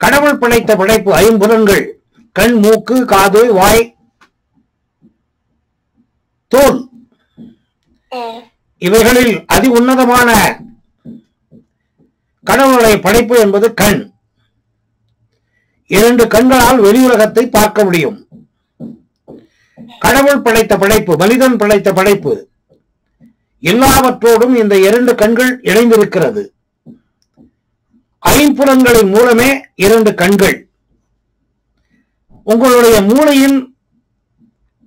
கடவுள் படைத்த படைப்பு ஐம்புலன்கள், கண், மூக்கு, காது, வாய், தோல், இவைகளில் அதி உன்னதமான கடவுளுடைய படைப்பு என்பது கண். 2 கண்களால் வெளி உலகத்தை பார்க்க முடியும். கடவுள் படைத்த படைப்பு, மனிதன் படைத்த படைப்பு, எல்லாவற்றோடும் இந்த 2 கண்கள் இணைந்திருக்கிறது. ஐம்புலன்களின் மூலமே 2 கண்கள். உங்களுடைய மூளையின்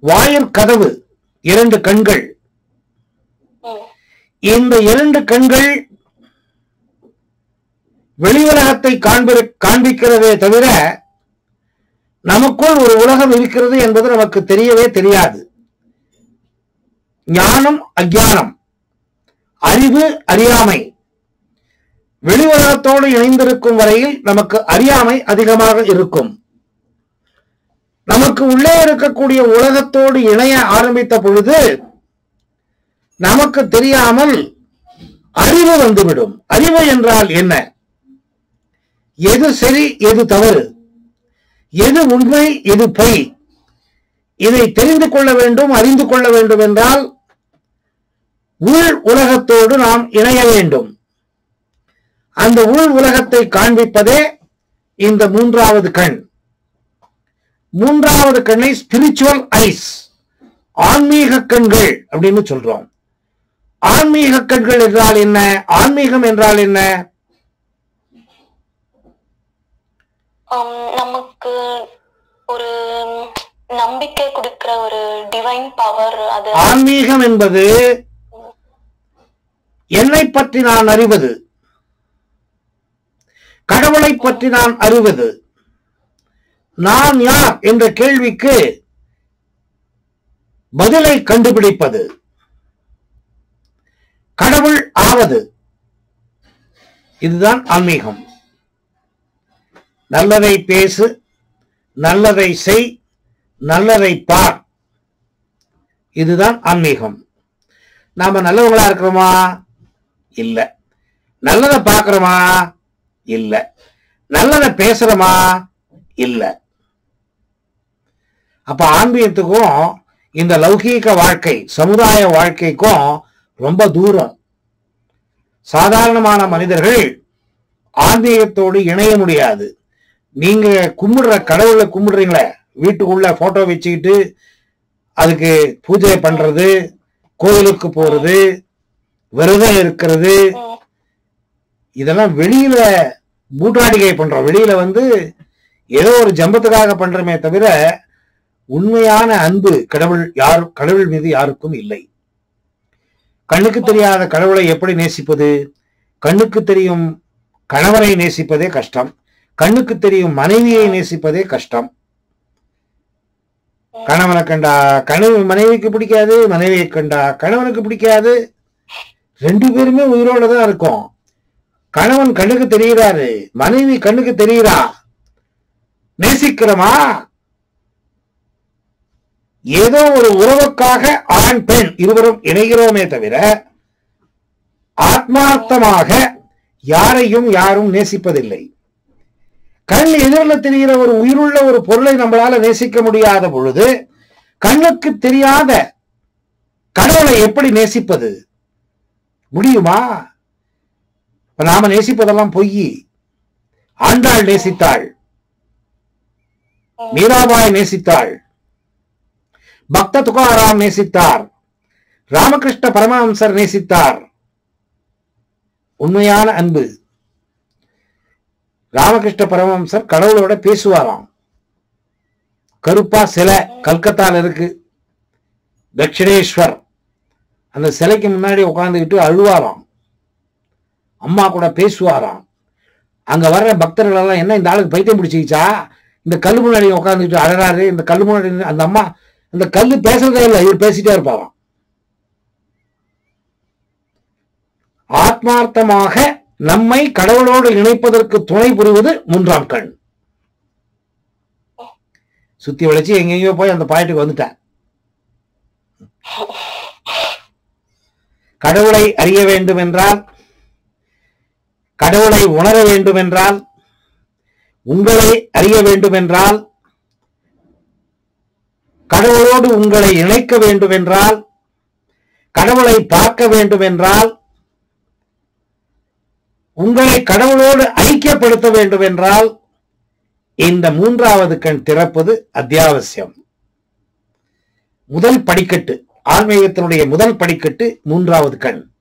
வாயிற்கதவு 2 கண்கள். இந்த 2 கண்கள் வெளி உலகத்தை காண்பிக்கிறதே தவிர நமக்குள் ஒரு உலகம் இருக்கிறது என்பது நமக்கு தெரியவே தெரியாது. ஞானம், அஞ்ஞானம், அறிவு, அறியாமை வெளி உலகத்தோடு இணைந்திருக்கும் வரையில் நமக்கு அறியாமை அதிகமாக இருக்கும். நமக்கு உள்ளே இருக்கக்கூடிய உலகத்தோடு இணைய ஆரம்பித்த பொழுது நமக்கு தெரியாமல் அறிவு வந்துவிடும். அறிவு என்றால் என்ன? எது சரி, எது தவறு, எது உண்மை, எது பொய், இதை தெரிந்து கொள்ள வேண்டும், அறிந்து கொள்ள வேண்டும் என்றால் உள் உலகத்தோடு நாம் இணைய வேண்டும். அந்த உள் உலகத்தை காண்பிப்பதே இந்த 3வது கண். 3வது கண்ணை ஸ்பிரிச்சுவல் ஐஸ், ஆன்மீக கண்கள் அப்படின்னு சொல்றோம். ஆன்மீக கண்கள் என்றால் என்ன? ஆன்மீகம் என்றால் என்ன? நமக்கு ஒரு நம்பிக்கை கொடுக்கிற ஒரு டிவைன் பவர். அது ஆன்மீகம் என்பது என்னை பற்றி நான் அறிவது, கடவுளை பற்றி நான் அறிவது, நான் யார் என்ற கேள்விக்கு பதிலை கண்டுபிடிப்பது, கடவுள் ஆவது. இதுதான் ஆன்மீகம். நல்லதை பேசு, நல்லதை செய், நல்லதை பார், இதுதான் ஆன்மீகம். நாம நல்லவங்களா இருக்கிறோமா? இல்ல. நல்லதை பார்க்கிறோமா? இல்ல. நல்லதை பேசுறோமா? இல்ல. அப்ப ஆன்மீகத்துக்கும் இந்த லௌகீக வாழ்க்கை, சமுதாய வாழ்க்கைக்கும் ரொம்ப தூரம். சாதாரணமான மனிதர்கள் ஆன்மீகத்தோடு இணைய முடியாது. நீங்க கும்பிடுற கடவுளை கும்பிடுறீங்களே, வீட்டுக்குள்ள போட்டோ வச்சுக்கிட்டு அதுக்கு பூஜை பண்றது, கோயிலுக்கு போறது, விரதம் இருக்கிறது, இதெல்லாம் வெளியில பூட்டாடிகை பண்றோம். வெளியில ஏதோ ஒரு ஜம்பத்துக்காக பண்றமே தவிர உண்மையான அன்பு கடவுள் மீது யாருக்கும் இல்லை. கண்ணுக்கு தெரியாத கடவுளை எப்படி நேசிப்பது? கண்ணுக்கு தெரியும் கணவனை நேசிப்பதே கஷ்டம், கண்ணுக்கு தெரியும் மனைவியை நேசிப்பதே கஷ்டம். கணவனை கண்டா மனைவிக்கு பிடிக்காது, மனைவியை கண்டா கணவனுக்கு பிடிக்காது. 2 பேருமே உயிரோட தான் இருக்கும். கணவன் கண்ணுக்கு தெரிகிறாரு, மனைவி கண்ணுக்கு தெரிகிறா. நேசிக்கிறோமா? ஏதோ ஒரு உறவுக்காக ஆண் பெண் இருவரும் இணைகிறோமே தவிர ஆத்மார்த்தமாக யாரையும் யாரும் நேசிப்பதில்லை. கண் எதிரில் தெரிகிற ஒரு உயிருள்ள ஒரு பொருளை நம்மளால நேசிக்க முடியாத பொழுது கண்ணுக்கு தெரியாத கடவுளை எப்படி நேசிப்பது? முடியுமா? நாம நேசிப்பதெல்லாம் பொய். ஆண்டாள் நேசித்தாள், மீராபாய் நேசித்தாள், பக்த துகாராம் நேசித்தார், ராமகிருஷ்ண பரமஹம்சர் நேசித்தார். உண்மையான அன்பு. ராமகிருஷ்ண பரமஹம்சர் கடவுளோட பேசுவாராம். கருப்பா சிலை கல்கத்தால இருக்கு, தட்சிணேஸ்வர். அந்த சிலைக்கு முன்னாடி உட்கார்ந்துக்கிட்டு அழுவாராம், அம்மா கூட பேசுவாராம். அங்க வர்ற பக்தர்கள் எல்லாம், என்ன இந்த ஆளுக்கு பைத்தியம் பிடிச்சிச்சா, இந்த கல்லு முன்னாடி உட்கார்ந்துட்டு அழறாரு, இந்த கல்லு முன்னாடி. அந்த அம்மா, அந்த கல்லு பேசுறதே இல்லை, இவர் பேசிட்டே இருப்பாராம். ஆத்மார்த்தமாக நம்மை கடவுளோடு இணைப்பதற்கு துணை புரிவது 3ஆம் கண். சுத்தி வளைச்சு எங்கெங்கயோ போய் அந்த பாயிண்ட்டுக்கு வந்துட்டேன். கடவுளை அறிய வேண்டும் என்றால் கடவுளை உணர வேண்டும் என்றால், உங்களை அறிய வேண்டும் என்றால், கடவுளோடு உங்களை இணைக்க வேண்டும் என்றால், கடவுளை பார்க்க வேண்டும் என்றால், உங்களை கடவுளோடு ஐக்கியப்படுத்த வேண்டும் என்றால், இந்த மூன்றாவது கண் திறப்பது அத்தியாவசியம். முதல் படிக்கட்டு, ஆன்மீகத்தினுடைய முதல் படிக்கட்டு மூன்றாவது கண்.